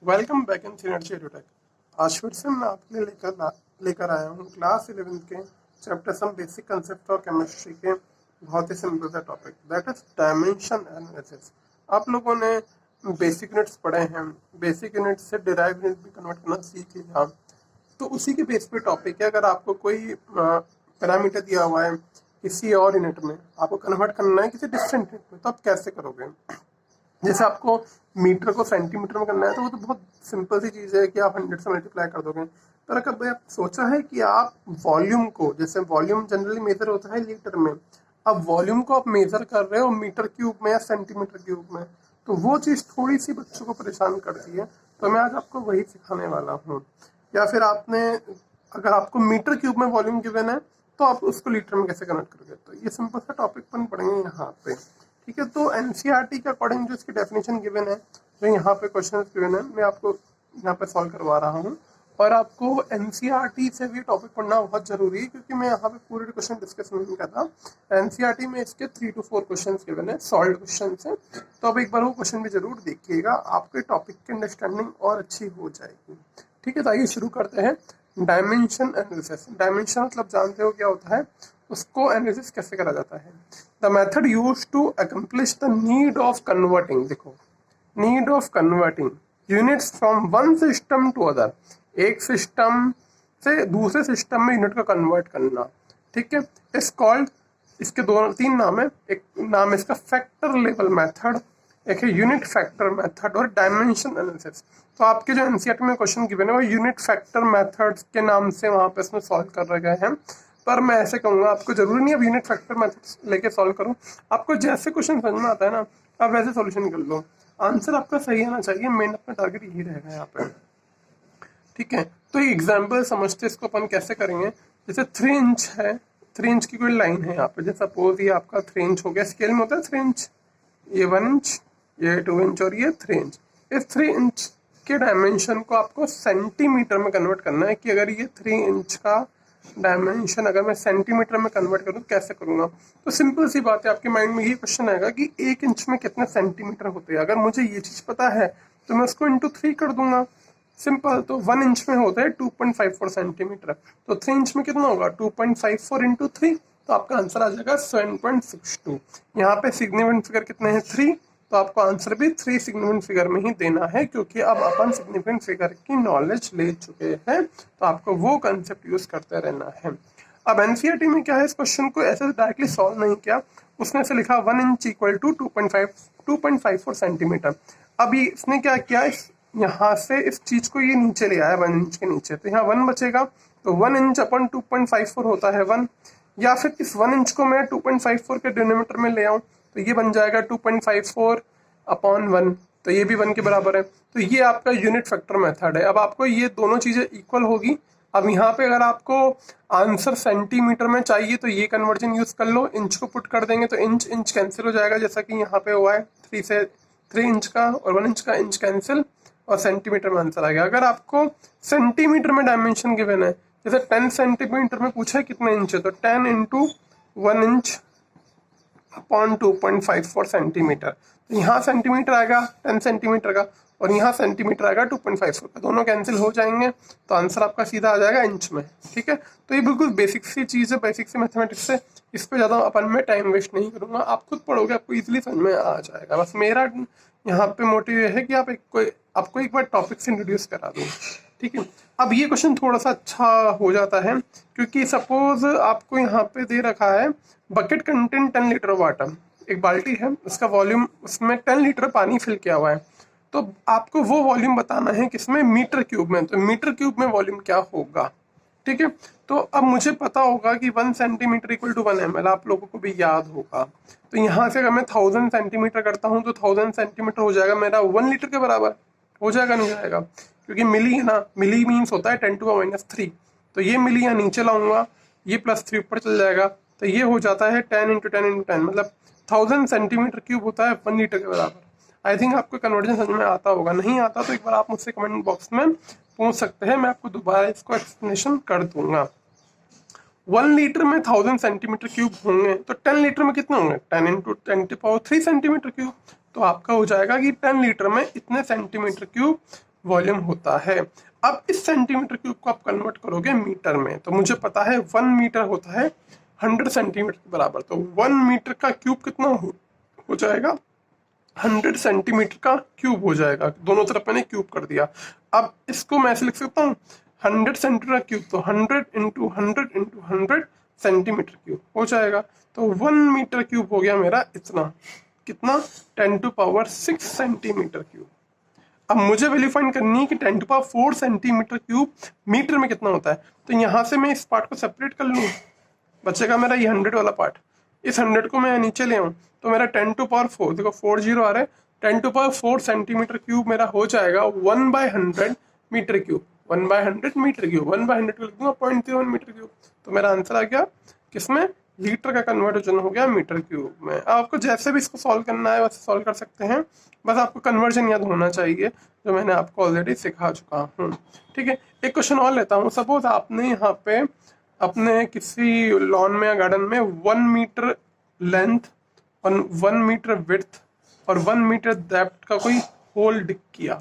Welcome back in senior edutech. आज फिर से मैं आपके लिए लेकर आया हूँ क्लास 11 के chapter some basic concept of chemistry के बहुत ही सिंपल सा topic that is dimension analysis. आप लोगों ने बेसिक यूनिट्स पढ़े हैं, बेसिक यूनिट से डिराइव यूनिट भी कन्वर्ट करना सीख लिया, तो उसी के बेस पे टॉपिक है। अगर आपको कोई पैरामीटर दिया हुआ है किसी और यूनिट में, आपको कन्वर्ट करना है किसी डिफरेंट यूनिट में, तो आप कैसे करोगे? जैसे आपको मीटर को सेंटीमीटर में करना है तो वो तो बहुत सिंपल सी चीज़ है कि आप 100 से मल्टीप्लाई कर दोगे। पर कभी आप सोचा है कि आप वॉल्यूम को, जैसे वॉल्यूम जनरली मेजर होता है लीटर में, अब वॉल्यूम को आप मेजर कर रहे हो मीटर क्यूब में या सेंटीमीटर क्यूब में, तो वो चीज़ थोड़ी सी बच्चों को परेशान करती है। तो मैं आज आपको वही सिखाने वाला हूँ। या फिर अगर आपको मीटर क्यूब में वॉल्यूम गिवन है तो आप उसको लीटर में कैसे कन्वर्ट करोगे, तो ये सिंपल सा टॉपिक अपन पढ़ेंगे यहाँ पे। ठीक है, तो एनसीईआरटी के अकॉर्डिंग जो इसकी डेफिनेशन गिवन है, जो यहाँ पे क्वेश्चन गिवन है, मैं आपको यहाँ पे सॉल्व करवा रहा हूँ। और आपको एनसीईआरटी से भी टॉपिक पढ़ना बहुत जरूरी है, क्योंकि मैं यहाँ पे पूरे क्वेश्चन डिस्कस नहीं कर रहा। एनसीईआरटी में इसके 3 to 4 क्वेश्चन गिवन है, सॉल्व क्वेश्चन है, तो अब एक बार वो क्वेश्चन भी जरूर देखिएगा, आपके टॉपिक की अंडरस्टैंडिंग और अच्छी हो जाएगी। ठीक है, तो आइए शुरू करते हैं। Dimension analysis. डायमेंशन मतलब जानते हो क्या होता है, उसको एनालिसिस कैसे करा जाता है। The method use to accomplish the need of converting, देखो need of converting units from one system to other, एक सिस्टम से दूसरे सिस्टम में यूनिट को कन्वर्ट करना। ठीक है, इस कॉल्ड, इसके 2-3 नाम है। एक नाम है इसका फैक्टर लेवल मेथड, एक है यूनिट फैक्टर मेथड और डायमेंशन एनालिसिस। तो आपके जो एनसीईआरटी में क्वेश्चन गिवन है वो यूनिट फैक्टर मेथड के नाम से वहाँ पे इसमें सॉल्व कर रहे गए हैं। पर मैं ऐसे कहूँगा, आपको जरूरी नहीं अब यूनिट फैक्टर मेथड लेके सॉल्व करो, आपको जैसे क्वेश्चन समझ में आता है ना, आप वैसे सॉल्यूशन कर लो। आंसर आपका सही आना चाहिए, मेन अपना टारगेट यही रहेगा यहाँ पे। ठीक है, तो ये एग्जाम्पल समझते इसको अपन कैसे करेंगे। जैसे 3 इंच है, 3 इंच की कोई लाइन है यहाँ पे, जैसे सपोज ये आपका 3 इंच हो गया, स्केल में होता है 3 इंच, ये 1 इंच, ये 2 इंच और ये 3 इंच। इस 3 इंच के डायमेंशन को आपको सेंटीमीटर में कन्वर्ट करना है कि अगर ये 3 इंच का डायमेंशन अगर मैं सेंटीमीटर में कन्वर्ट करूँ कैसे करूँगा। तो सिंपल सी बात है, आपके माइंड में ये क्वेश्चन आएगा कि 1 इंच में कितने सेंटीमीटर होते हैं। अगर मुझे ये चीज़ पता है तो मैं उसको इंटू 3 कर दूंगा, सिंपल। तो 1 इंच में होता है 2.54 सेंटीमीटर, तो 3 इंच में कितना होगा 2.54 इंटू 3, तो आपका आंसर आ जाएगा 7.62। यहाँ पे सिग्निफिकेंट फिगर कितने हैं 3, तो आपको आंसर भी 3 सिग्निफिकेंट फिगर में ही देना है, क्योंकि अब अपन सिग्निफिकेंट फिगर की नॉलेज ले चुके हैं, तो आपको वो कंसेप्ट यूज करते रहना है। अब एनसीईआरटी में क्या है, इस क्वेश्चन को ऐसे डायरेक्टली सॉल्व नहीं किया, उसने ऐसे लिखा 1 इंच इक्वल टू 2.54 सेंटीमीटर। अभी इसने क्या किया, यहाँ से इस चीज को ये नीचे ले आया 1 इंच के नीचे, तो यहाँ 1 बचेगा, तो 1 इंच अपन 2.54 होता है 1, या फिर इस 1 इंच को मैं 2.54 के डिनोमिनेटर में ले आऊं तो ये बन जाएगा 2.54 अपॉन 1, तो ये भी 1 के बराबर है। तो ये आपका यूनिट फैक्टर मेथड है। अब आपको ये दोनों चीजें इक्वल होगी। अब यहाँ पे अगर आपको आंसर सेंटीमीटर में चाहिए तो ये कन्वर्जन यूज कर लो, इंच को पुट कर देंगे तो इंच इंच कैंसिल हो जाएगा, जैसा कि यहाँ पे हुआ है 3 इंच का और 1 इंच का इंच कैंसिल और सेंटीमीटर में आंसर आ गया। अगर आपको सेंटीमीटर में डायमेंशन गिवन है, जैसे 10 सेंटीमीटर में पूछा है कितने इंच है, तो 10 इंटू 1 इंच अपॉन 2.54 सेंटीमीटर, तो यहाँ सेंटीमीटर आएगा 10 सेंटीमीटर का और यहाँ सेंटीमीटर आएगा 2.54 का, दोनों कैंसिल हो जाएंगे, तो आंसर आपका सीधा आ जाएगा इंच में। ठीक है, तो ये बिल्कुल बेसिक सी चीज़ है, बेसिक सी मैथमेटिक्स है, इस पर ज़्यादा अपन में टाइम वेस्ट नहीं करूँगा, आप खुद पढ़ोगे आपको इजीली समझ में आ जाएगा। बस मेरा यहाँ पे मोटिव ये है कि आपको एक बार टॉपिक से इंट्रोड्यूस करा दूँ। ठीक है, अब ये क्वेश्चन थोड़ा सा अच्छा हो जाता है, क्योंकि सपोज आपको यहाँ पे दे रखा है बकेट कंटेंट 10 लीटर वाटर, एक बाल्टी है, उसका वॉल्यूम, उसमें 10 लीटर पानी फिल किया हुआ है, तो आपको वो वॉल्यूम बताना है किसमें, मीटर क्यूब में, तो मीटर क्यूब में वॉल्यूम क्या होगा। ठीक है, तो अब मुझे पता होगा कि 1 सेंटीमीटर इक्वल टू 1 ml, आप लोगों को भी याद होगा। तो यहाँ से अगर मैं 1000 सेंटीमीटर करता हूँ तो 1000 सेंटीमीटर हो जाएगा मेरा 1 लीटर के बराबर, हो जाएगा नहीं जाएगा, क्योंकि मिली है ना, मिली मीन्स होता है 10⁻⁻3, तो ये मिली यहाँ नीचे लाऊंगा, ये +3 ऊपर चल जाएगा, तो ये हो जाता है 10 इंटू 10 इंटू 10, मतलब 1000 सेंटीमीटर क्यूब होता है 1 लीटर के बराबर। आई थिंक आपको कन्वर्जन समझ में आता होगा, नहीं आता तो एक बार आप मुझसे कमेंट बॉक्स में पूछ सकते हैं, मैं आपको दोबारा इसको एक्सप्लेनेशन कर दूंगा। 1 लीटर में 1000 सेंटीमीटर क्यूब होंगे, तो 10 लीटर में कितने होंगे, 10 इंटू 10⁻³ सेंटीमीटर क्यूब, तो आपका हो जाएगा कि 10 लीटर में इतने सेंटीमीटर क्यूब वॉल्यूम होता है। अब इस सेंटीमीटर क्यूब को आप कन्वर्ट करोगे मीटर में, तो मुझे पता है 1 मीटर होता है 100 सेंटीमीटर के बराबर। तो 1 मीटर का क्यूब कितना हो जाएगा, 100 सेंटीमीटर का क्यूब हो जाएगा। दोनों तरफ मैंने क्यूब कर दिया। अब इसको मैं ऐसे लिख सकता हूँ 100 सेंटीमीटर क्यूब, तो 100 × 100 × 100 सेंटीमीटर क्यूब हो जाएगा। तो 1 मीटर क्यूब हो गया मेरा इतना, कितना 10⁶ सेंटीमीटर क्यूब। अब मुझे वैल्यू फाइंड करनी है कि 10⁴ सेंटीमीटर क्यूब मीटर में कितना होता है। तो यहाँ से मैं इस पार्ट को सेपरेट कर लूँ, बचेगा मेरा ये 100 वाला पार्ट। इस 100 को मैं नीचे ले आऊँ तो मेरा 10⁴, देखो 4 0 आ रहा है, 10⁴ सेंटीमीटर क्यूब मेरा हो जाएगा 1/100 मीटर क्यूब। 1/100 मीटर क्यूब, 1/100 को लिख दूंगा 0.01 मीटर क्यूब। तो मेरा आंसर आ गया किसमें, लीटर का कन्वर्जन हो गया मीटर क्यूब में। आपको जैसे भी इसको सॉल्व करना है वैसे सॉल्व कर सकते हैं, बस आपको कन्वर्जन याद होना चाहिए, जो मैंने आपको ऑलरेडी सिखा चुका हूँ। ठीक है, एक क्वेश्चन और लेता हूँ। सपोज आपने यहाँ पे अपने किसी लॉन में या गार्डन में 1 मीटर लेंथ और 1 मीटर विड्थ और 1 मीटर डेप्थ का कोई होल डिग किया।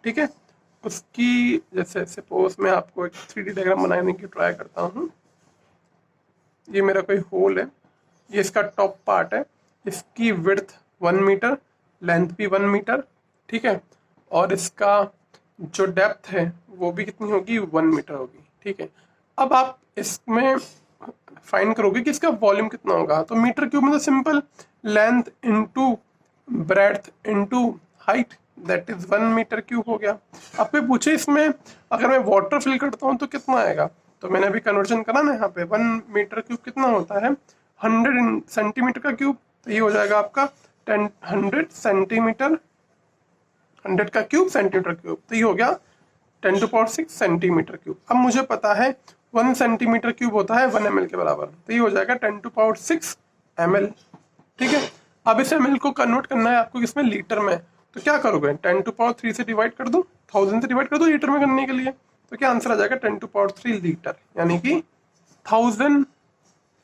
ठीक है, उसकी जैसे सपोज मैं आपको एक 3D डायग्राम बनाने की ट्राई करता हूँ। ये मेरा कोई होल है, ये इसका टॉप पार्ट है, इसकी विड्थ 1 मीटर, लेंथ भी 1 मीटर। ठीक है, और इसका जो डेप्थ है वो भी कितनी होगी, 1 मीटर होगी। ठीक है, अब आप इसमें फाइंड करोगे कि इसका वॉल्यूम कितना होगा। तो मीटर क्यूब में तो simple length into breadth into height, that is 1 metre cube हो गया। अब पे पूछे इसमें अगर मैं वाटर फिल करता हूँ तो कितना आएगा, तो मैंने अभी कन्वर्जन करा ना यहाँ पे, 1 मीटर क्यूब कितना होता है 100 सेंटीमीटर का क्यूब। तो ये हो जाएगा आपका 100 सेंटीमीटर, 100 का क्यूब सेंटीमीटर क्यूब, तो ये हो गया 10⁶ सेंटीमीटर क्यूब। अब मुझे पता है 1 सेंटीमीटर क्यूब होता है 1 ml के बराबर, तो ये हो जाएगा 10⁶ ml। ठीक है, अब इस ml को कन्वर्ट करना है आपको किसमें, लीटर में। तो क्या करोगे, 10⁻³ से डिवाइड कर दो, 1000 से डिवाइड कर दो लीटर में करने के लिए। तो क्या आंसर आ जाएगा 10⁻³ लीटर, यानी कि 1000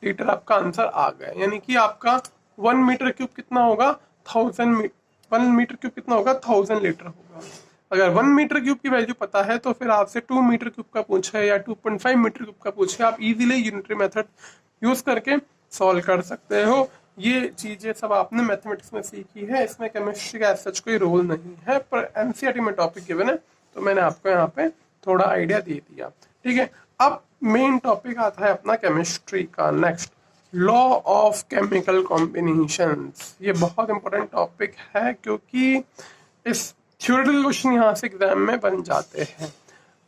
लीटर आपका आंसर आ गया। यानी कि आपका 1 मीटर क्यूब कितना होगा, 1 मीटर क्यूब कितना होगा, 1000 लीटर होगा। अगर 1 मीटर क्यूब की वैल्यू पता है तो फिर आपसे 2 मीटर क्यूब का पूछे या 2.5 मीटर क्यूब का पूछे, आप इजीली यूनिटरी मेथड यूज करके सॉल्व कर सकते हो। ये चीजें सब आपने मैथमेटिक्स में सीखी है, इसमें केमिस्ट्री का सच कोई रोल नहीं है, पर एनसीईआरटी में टॉपिक गिवन है तो मैंने आपको यहाँ पे थोड़ा आइडिया दे दिया। ठीक है, अब मेन टॉपिक आता है अपना केमिस्ट्री का next, law of chemical combinations. ये बहुत इंपॉर्टेंट टॉपिक है क्योंकि इस थ्योरेटिकल क्वेश्चन यहाँ से एग्जाम में बन जाते हैं।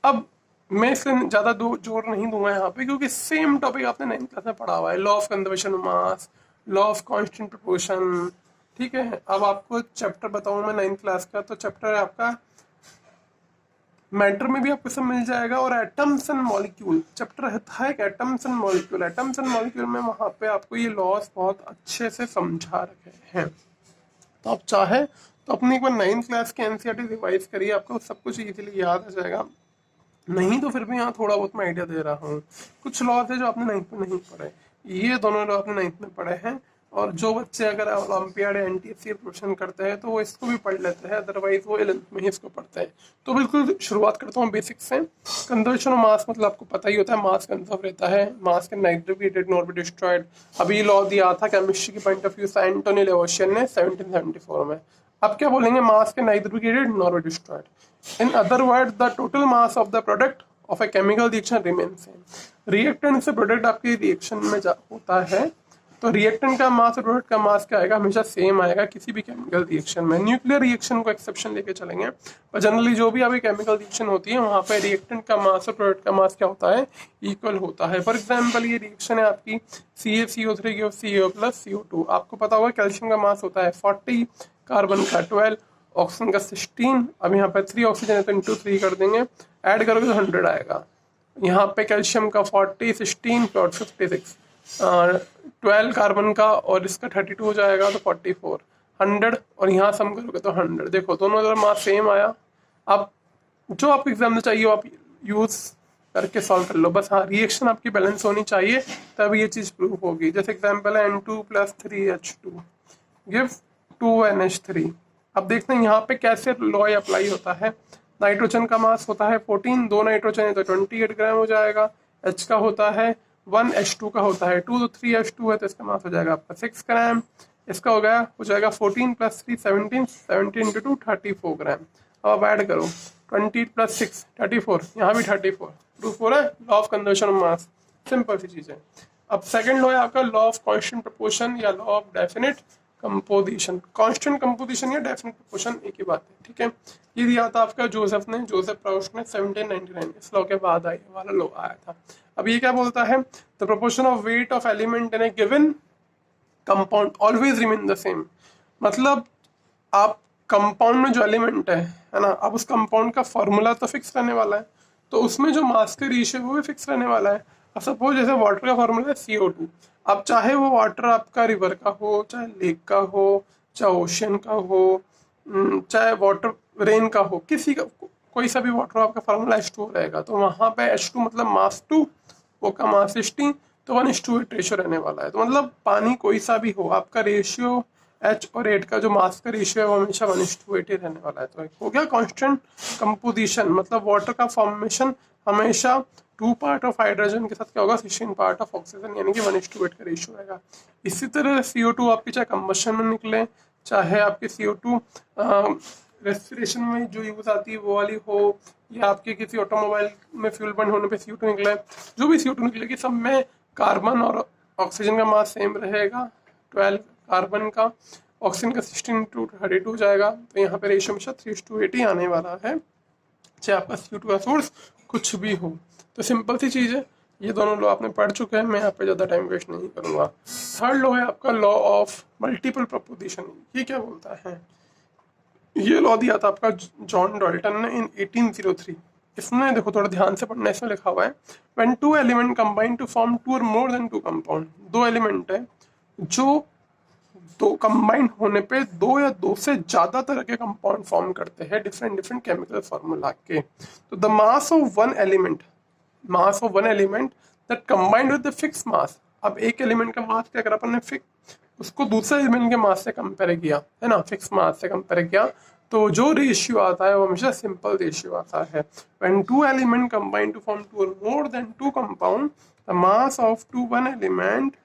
अब मैं इससे ज़्यादा जोर नहीं दूंगा यहाँ पे, क्योंकि सेम टॉपिक आपने 9th क्लास में पढ़ा हुआ है, law of conservation of mass, law of constant proportion. ठीक है, अब आपको चैप्टर बताऊँ मैं 9th क्लास का, तो चैप्टर है आपका मैटर में भी आपको सब मिल जाएगा, और एटम्स एंड मॉलिक्यूल चैप्टर है एक atoms and molecule. Atoms and molecule में वहाँ पे आपको ये लॉस बहुत अच्छे से समझा रखे हैं। तो आप चाहे तो अपनी एक बार 9th क्लास के एनसीईआरटी रिवाइज करिए, आपको सब कुछ इजीली याद आ जाएगा। नहीं तो फिर भी यहाँ थोड़ा बहुत मैं आइडिया दे रहा हूँ। कुछ लॉज है जो आपने 9th में नहीं पढ़े, ये दोनों लॉ आपने 9th में पढ़े हैं। और जो बच्चे अगर ओलंपियाड या एनटीएससी प्रिपरेशन करते हैं तो वो इसको भी पढ़ लेते हैं, अदरवाइज वो 11th में ही इसको पढ़ते हैं। तो बिल्कुल शुरुआत करता हूँ बेसिक से। कंजर्वेशन ऑफ मास मतलब आपको पता ही होता है, मास कंजर्व रहता है, मास can neither be created nor be destroyed. अभी ये लॉ दिया था केमिस्ट्री के पॉइंट ऑफ व्यू से एंटोनी लेवोशियन ने 1774 में। अब क्या बोलेंगे, मास can neither be created nor be destroyed. In other word the total mass of the product of a chemical reaction remain same. Reactant से प्रोडक्ट आपके रिएक्शन में होता है, तो रिएक्टेंट का मास और प्रोडक्ट का मास क्या आएगा, हमेशा सेम आएगा किसी भी केमिकल रिएक्शन में। न्यूक्लियर रिएक्शन को एक्सेप्शन लेके चलेंगे, पर जनरली जो भी आपकी केमिकल रिएक्शन होती है वहाँ पे रिएक्टेंट का मास और प्रोडक्ट का मास क्या होता है, इक्वल होता है। फॉर एग्जाम्पल ये रिएक्शन है आपकी CaCO3 CO प्लस CO2। आपको पता होगा कैल्शियम का मास होता है 40, कार्बन का 12, ऑक्सीजन का 16। अब यहाँ पे 3 ऑक्सीजन है तो इंटू 3 कर देंगे, ऐड करोगे तो 100 आएगा। यहाँ पे कैल्शियम का 40, 16 प्लॉट 56, 12 कार्बन का और इसका 32 हो जाएगा तो 44, 100 और यहाँ सम करोगे तो 100। देखो दोनों तरफ मास सेम आया। अब जो आपको एग्जाम में चाहिए आप यूज करके सॉल्व कर लो, बस हाँ रिएक्शन आपकी बैलेंस होनी चाहिए तब ये चीज़ प्रूव होगी। जैसे एग्जाम्पल है N2 + 3H2 गिव 2NH3। अब देखते हैं यहाँ पे कैसे लॉ अप्लाई होता है। नाइट्रोजन का मास होता है 14, 2 नाइट्रोजन है तो 28 ग्राम हो जाएगा। H का होता है 1, H2 का होता है 2, तो 3H2 है तो इसका मास हो जाएगा आपका 6 ग्राम। इसका हो जाएगा 14 + 3 17, 17 × 2 34 ग्राम। अब आप ऐड करो 20 + 6 34, यहाँ भी 34, प्रूफ हो रहा है law of conservation of mass. Simple सी चीज़ है। अब सेकंड लॉ है आपका लॉ ऑफ कांस्टेंट प्रोपोर्शन या law of definite composition. Constant composition या डेफिनेट प्रोपोर्शन एक ही बात है, ठीक है। ये दिया था आपका जोसेफ प्राउस्ट ने 1799, इस लॉ के बाद आई वाला लॉ आया था। अब ये क्या बोलता है, the proportion of weight of element in A given compound always remain the same. मतलब आप कंपाउंड में जो एलिमेंट है ना, अब उस कंपाउंड का फॉर्मूला तो फिक्स रहने वाला है, तो उसमें जो मास का रेशियो है वो भी फिक्स रहने वाला है। अब सपोज जैसे वाटर का फॉर्मूला है CO2, अब चाहे वो वाटर आपका रिवर का हो, चाहे लेक का हो, चाहे ओशियन का हो, चाहे वाटर रेन का हो, किसी का कोई सा भी वाटर आपका फॉर्मूला H2 रहेगा, तो वहाँ पे H2 मतलब मास 2, वो का मास 16, तो 1:8 रेशियो रहने वाला है। तो मतलब पानी कोई सा भी हो, आपका रेशियो H और 8 का जो मास का रेशियो है वो हमेशा 1:8 ही रहने वाला है। तो हो गया कांस्टेंट कंपोजिशन, मतलब वाटर का फॉर्मेशन हमेशा 2 पार्ट ऑफ हाइड्रोजन के साथ क्या होगा, 16 पार्ट ऑफ ऑक्सीजन, यानी कि 1:8 का रेशियो रहेगा। इसी तरह CO2 आपकी चाहे कंबशन में निकले, चाहे आपके CO2 रेस्पिरेशन में जो यूज आती है वो वाली हो, या आपके किसी ऑटोमोबाइल में फ्यूल बर्न होने पे CO2 निकले, जो भी CO2 निकलेगी सब में कार्बन और ऑक्सीजन का मास सेम रहेगा, 12 कार्बन का, ऑक्सीजन का 16 × 32 जाएगा। तो यहाँ पे रेशियो हमेशा 3:8 ही आने वाला है, चाहे आपका CO2 का सोर्स कुछ भी हो। तो सिंपल सी चीज़ है, ये दोनों लॉ आपने पढ़ चुके हैं, मैं यहाँ पे ज़्यादा टाइम वेस्ट नहीं करूँगा। थर्ड लॉ है आपका लॉ ऑफ मल्टीपल प्रोपोजिशन। ये क्या बोलता है, ये लॉ दिया था आपका जॉन डॉल्टन ने इन 1803। इसमें देखो थोड़ा ध्यान से पढ़ना, इसमें लिखा हुआ है when 2 element combine to form 2 और मोर देन 2 कंपाउंड। 2 एलिमेंट है जो दो कंबाइन होने पे 2 या 2 से ज्यादा तरह के कंपाउंड फॉर्म करते हैं डिफरेंट केमिकल फॉर्मूला के। तो the mass of one element that combined with the fix mass. अब एक एलिमेंट का मास क्या करा अपन ने, फिक्स, उसको दूसरे एलिमेंट के मास से कंपेयर किया है ना, फिक्स मास से कंपेयर किया, तो जो रेशियो आता है वो हमेशा सिंपल रेशियो आता है। When 2 element combine to form 2 और more than 2 compound, the mass of one element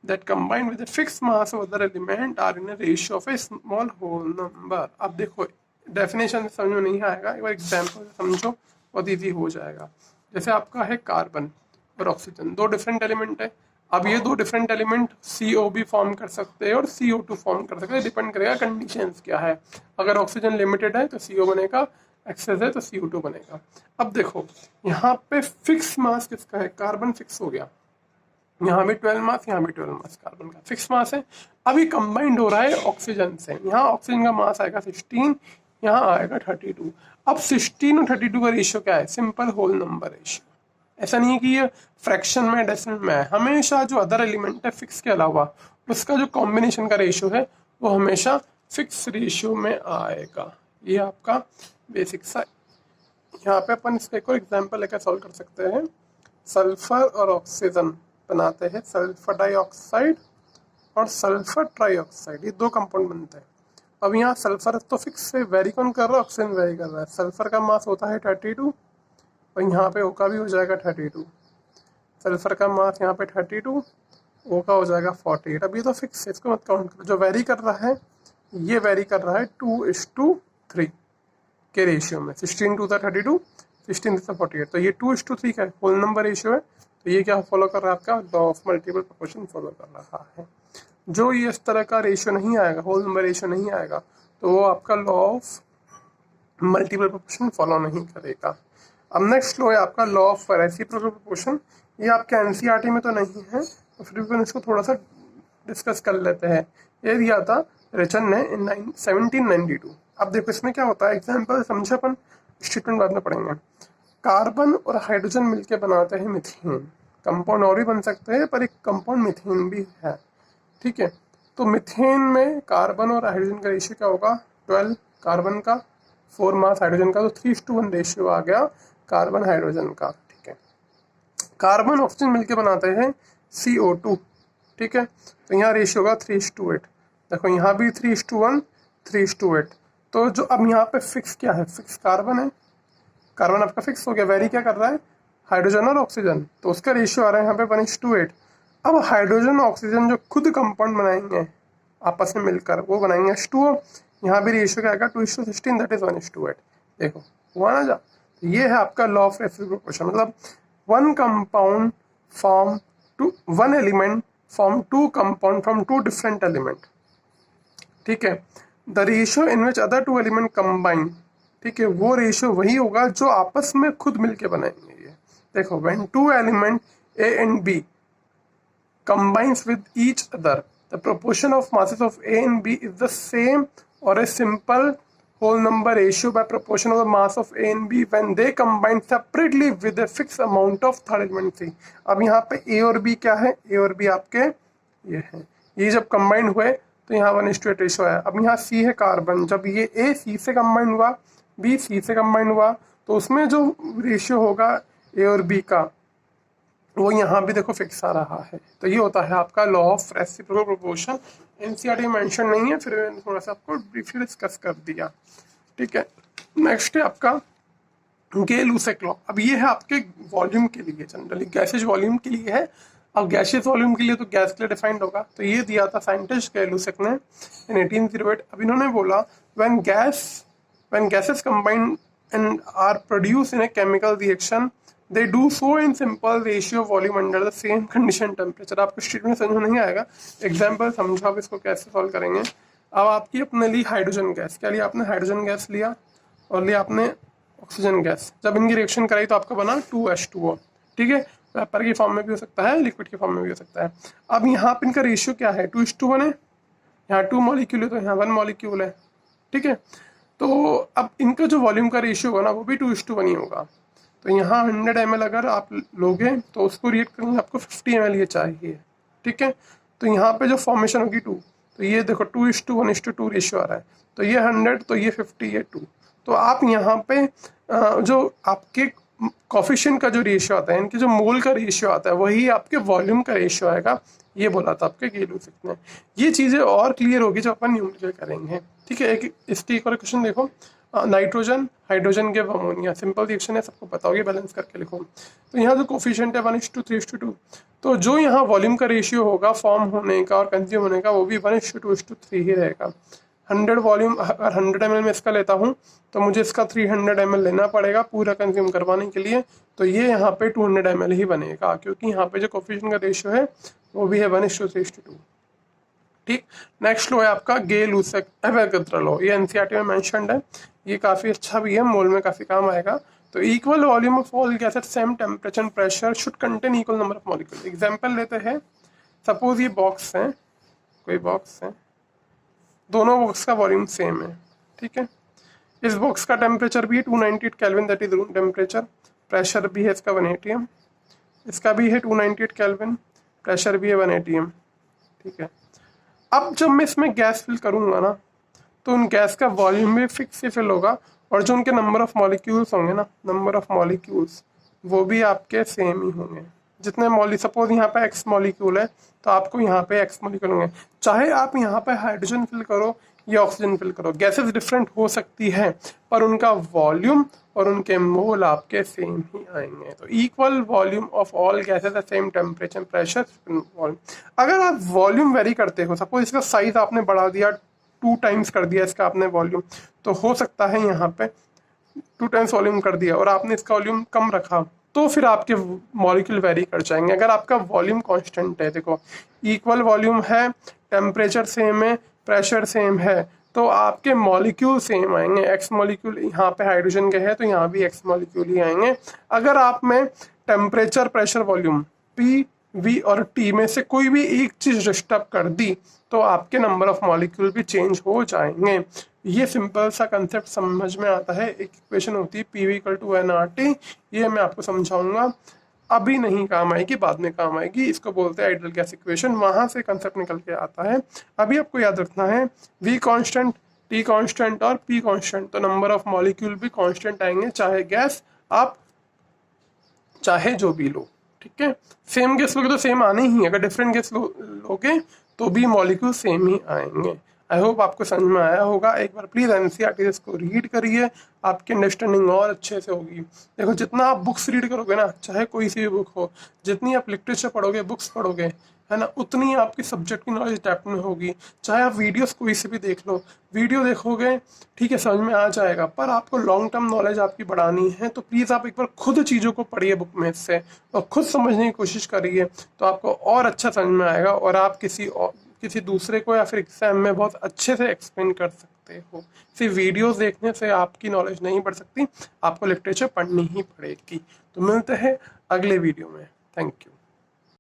that combined with a fixed mass of other element are in a ratio of a small whole number। अब देखो definition समझ में नहीं आएगा, एक बार example समझो, बहुत ईजी हो जाएगा। जैसे आपका है कार्बन और ऑक्सीजन, 2 डिफरेंट एलिमेंट है। अब ये 2 डिफरेंट एलिमेंट CO भी फॉर्म कर सकते हैं और CO2 फॉर्म कर सकते हैं, डिपेंड करेगा कंडीशंस क्या है। अगर ऑक्सीजन लिमिटेड है तो CO बनेगा, एक्सेस है तो CO2 बनेगा। अब देखो यहाँ पे फिक्स मास किसका है, कार्बन फिक्स हो गया, यहाँ भी 12 मास, यहाँ भी 12 मास, कार्बन का फिक्स मास है। अभी कंबाइंड हो रहा है ऑक्सीजन से, यहाँ ऑक्सीजन का मास आएगा 16, यहाँ आएगा 32। अब 16 और 32 का रेशियो क्या है, सिंपल होल नंबर रेशियो। ऐसा नहीं है कि ये फ्रैक्शन में डेसिमल में है, हमेशा जो अदर एलिमेंट है फिक्स के अलावा उसका जो कॉम्बिनेशन का रेशियो है वो हमेशा फिक्स रेशियो में आएगा। ये आपका बेसिक सा। यहाँ पे अपन इसका एक और एग्जाम्पल लेकर सॉल्व कर सकते हैं। सल्फर और ऑक्सीजन बनाते हैं सल्फर डाइऑक्साइड और सल्फर ट्राइऑक्साइड, ये 2 कंपाउंड बनते हैं। अब यहाँ सल्फर तो फिक्स से वेरी कौन कर रहा है, ऑक्सीजन वेरी कर रहा है। सल्फर का मास होता है 32 और यहाँ पे O का भी हो जाएगा 32। सल्फर का मास यहाँ पे 32, O का हो जाएगा 48। अब ये तो फिक्स है, इसको मत काउंट करो। जो वेरी कर रहा है ये वेरी कर रहा है 2:3 के रेशियो में, 16 2 32, 16 48, तो ये 2:3 का होल नंबर रेशियो है। तो ये क्या फॉलो कर रहा है, आपका law of multiple proportion follow कर रहा है। जो ये इस तरह का रेशियो नहीं आएगा, होल नंबर रेशियो नहीं आएगा, तो वो आपका law of multiple proportion follow नहीं करेगा। अब नेक्स्ट लॉ है आपका लॉ ऑफ रेसिप्रोकल प्रोपोर्शन। ये आपके एनसीईआरटी में तो नहीं है, तो फिर भी इसको थोड़ा सा डिस्कस कर लेते हैं। ये दिया था रिचन ने इन 1792। अब देखो इसमें क्या होता है, एग्जाम्पल समझे, अपन स्टेटमेंट बाद में पढ़ेंगे। कार्बन और हाइड्रोजन मिलके बनाते हैं मिथेन। कंपाउंड और भी बन सकते हैं पर एक कंपाउंड मिथेन भी है, ठीक है। तो मिथेन में कार्बन और हाइड्रोजन का रेशियो क्या होगा, 12 कार्बन का, 4 मास हाइड्रोजन का, तो 3:1 रेशियो आ गया कार्बन हाइड्रोजन का, ठीक है। कार्बन ऑक्सीजन मिलके बनाते हैं CO2, ठीक है। तो यहाँ रेशियो होगा 3:8। देखो यहाँ भी 3:1, 3:8। तो जो अब यहाँ पे फिक्स क्या है, फिक्स कार्बन है, कार्बन आपका फिक्स हो गया, वेरी क्या कर रहा है, हाइड्रोजन और ऑक्सीजन, तो उसका रेशियो आ रहा है यहाँ पे 1:8। अब हाइड्रोजन और ऑक्सीजन जो खुद कंपाउंड बनाएंगे आपस में मिलकर वो बनाएंगे H2O। यहाँ भी रेशियो क्या आएगा 2:16, दैट इज 1:8। देखो हुआ ना जा, तो ये है आपका लॉ ऑफ रेसिप्रोकेशन, मतलब one compound form to one element form to compound from two different element, ठीक है। The ratio in which other two element combine, ठीक है, वो रेशियो वही होगा जो आपस में खुद मिलके बनाएंगे ये। देखो when two element A and B combines with each other, the proportion of masses of A and B is the same or a simple whole number ratio by proportion of the mass of A and B when they combine separately with a fixed amount of third element C। अब यहाँ पे A और B क्या है, A और B आपके ये है, ये जब कंबाइन हुए तो यहाँ 1:8 रेशियो आया। अब यहाँ C है कार्बन, जब ये A C से कंबाइन हुआ, B C से कंबाइन हुआ, तो उसमें जो रेशियो होगा A और B का वो यहाँ भी देखो फिक्स आ रहा है। तो ये होता है आपका law of reciprocal proportion. NCERT mention नहीं है, फिर मैंने थोड़ा सा आपको ब्रीफली डिस्कस कर दिया, ठीक है। नेक्स्ट है आपका गे-लुसेक लॉ। अब ये है आपके वॉल्यूम के लिए, जनरली गैसेज वॉल्यूम के लिए है। अब गैसियस वॉल्यूम के लिए तो गैस के लिए डिफाइंड होगा, तो ये दिया था साइंटिस्ट गे-लुसेक ने इन 1808। अब इन्होंने बोला when gases combine and are produced in a chemical reaction, they do so in simple ratio volume under the same condition temperature। आपको स्टेटमेंट समझ में नहीं आएगा, एग्जाम्पल समझो आप इसको कैसे सॉल्व करेंगे। अब आपकी अपने ली हाइड्रोजन गैस, क्या लिया आपने, हाइड्रोजन गैस लिया और लिया आपने ऑक्सीजन गैस। जब इनकी रिएक्शन कराई तो आपका बना 2H2O, ठीक है। वेपर की फॉर्म में भी हो सकता है, लिक्विड की फॉर्म में भी हो सकता है। अब यहाँ पे इनका रेशियो क्या है, 2:1 है, यहाँ 2 मॉलिक्यूल है तो यहाँ 1 मॉलिक्यूल है, ठीक है। तो अब इनका जो वॉल्यूम का रेशियो होगा ना वो भी 2:1 ही होगा। तो यहाँ 100 ml अगर आप लोगे तो उसको रिएक्ट करने आपको 50 ml ये चाहिए, ठीक है। तो यहाँ पे जो फॉर्मेशन होगी 2, तो ये देखो 2:1:2 रेशियो आ रहा है, तो ये 100, तो ये 50, ये 2। तो आप यहाँ पे जो आपके कॉफिशिएंट का जो रेशियो आता है, इनके जो मोल का रेशियो आता है वही आपके वॉल्यूम का रेशियो आएगा, ये बोला था आपके गे-लुसेक ने। ये चीज़ें और क्लियर होगी जब अपन न्यूमेरिकल करेंगे, ठीक है। एक इसकी एक और क्वेश्चन देखो, नाइट्रोजन हाइड्रोजन के अमोनिया, सिंपल रिएक्शन है, सबको पता होगी, बैलेंस करके लिखो। तो यहाँ जो कोफिशिएंट है 1:3:2, तो जो यहाँ वॉल्यूम का रेशियो होगा फॉर्म होने का और कंज्यूम होने का वो भी 1:2:3 ही रहेगा। 100 वॉल्यूम अगर 100 ml में इसका लेता हूँ तो मुझे इसका 300 ml लेना पड़ेगा पूरा कंज्यूम करवाने के लिए, तो ये यहाँ पे 200 ml ही बनेगा, क्योंकि यहाँ पे जो कोफिशिएंट का रेशियो है वो भी है 1:3:2, ठीक। नेक्स्ट लो है आपका गे-लुसेक एवोगाद्रो लॉ, ये एनसीईआरटी में मेंशन्ड है, ये काफ़ी अच्छा भी है, मोल में काफ़ी काम आएगा। तो equal volume of all gases same temperature and pressure should contain equal number of molecule. Example लेते हैं, सपोज ये बॉक्स है, कोई बॉक्स है, दोनों बॉक्स का वॉल्यूम सेम है, ठीक है। इस बॉक्स का टेम्परेचर भी है 298 kelvin, that is room temperature, pressure भी है इसका 1 atm, इसका भी है 298 केल्विन, प्रेशर भी है 1 atm, ठीक है। अब जब मैं इसमें गैस फिल करूंगा ना तो उन गैस का वॉल्यूम भी फिक्स ही फिल होगा, और जो उनके नंबर ऑफ मॉलिक्यूल्स होंगे ना, नंबर ऑफ मॉलिक्यूल्स वो भी आपके सेम ही होंगे। जितने सपोज यहाँ पे एक्स मॉलिक्यूल है तो आपको यहाँ पे एक्स मॉलिक्यूल होंगे, चाहे आप यहाँ पे हाइड्रोजन फिल करो या ऑक्सीजन फिल करो। गैसेस डिफरेंट हो सकती है पर उनका वॉल्यूम और उनके मोल आपके सेम ही आएंगे। तो equal volume of all gases at same temperature pressure volume. अगर आप वॉल्यूम वेरी करते हो, सपोज इसका साइज आपने बढ़ा दिया, 2 times कर दिया इसका आपने वॉल्यूम, तो हो सकता है यहाँ पे 2 times वॉल्यूम कर दिया और आपने इसका वॉल्यूम कम रखा तो फिर आपके मॉलिक्यूल वेरी कर जाएंगे। अगर आपका वॉल्यूम कांस्टेंट है, देखो इक्वल वॉल्यूम है, टेम्परेचर सेम है, प्रेशर सेम है, तो आपके मॉलिक्यूल सेम आएंगे। एक्स मॉलिक्यूल यहाँ पे हाइड्रोजन के है तो यहाँ भी एक्स मॉलिक्यूल ही आएंगे। अगर आप में temperature pressure volume P V और टी में से कोई भी एक चीज डिस्टर्ब कर दी तो आपके नंबर ऑफ मॉलिक्यूल भी चेंज हो जाएंगे। ये सिंपल सा कंसेप्ट समझ में आता है। एक इक्वेशन होती है पी = nRT, ये मैं आपको समझाऊंगा, अभी नहीं काम आएगी, बाद में काम आएगी। इसको बोलते हैं आइडियल गैस इक्वेशन, वहां से कंसेप्ट निकल के आता है। अभी आपको याद रखना है V कांस्टेंट, T कांस्टेंट और P कांस्टेंट, तो नंबर ऑफ मॉलिक्यूल भी कांस्टेंट आएंगे, चाहे गैस आप चाहे जो भी लो, ठीक है। सेम गैस लोगे तो सेम आने ही, अगर डिफरेंट गैस लोगे तो भी मॉलिक्यूल सेम ही आएंगे। आई होप आपको समझ में आया होगा। एक बार प्लीज़ एनसीईआरटी को रीड करिए, आपकी अंडरस्टैंडिंग और अच्छे से होगी। देखो जितना आप बुक्स रीड करोगे ना, चाहे कोई सी भी बुक हो, जितनी आप लिटरेचर पढ़ोगे, बुक्स पढ़ोगे, है ना, उतनी आपकी सब्जेक्ट की नॉलेज डेप्थ में होगी। चाहे आप वीडियोस कोई से भी देख लो, वीडियो देखोगे ठीक है समझ में आ जाएगा, पर आपको लॉन्ग टर्म नॉलेज आपकी बढ़ानी है तो प्लीज़ आप एक बार खुद चीज़ों को पढ़िए बुक में से और खुद समझने की कोशिश करिए, तो आपको और अच्छा समझ में आएगा और आप किसी दूसरे को या फिर एग्जाम में बहुत अच्छे से एक्सप्लेन कर सकते हो। सिर्फ वीडियोस देखने से आपकी नॉलेज नहीं बढ़ सकती, आपको लिटरेचर पढ़नी ही पड़ेगी। तो मिलते हैं अगले वीडियो में। Thank you.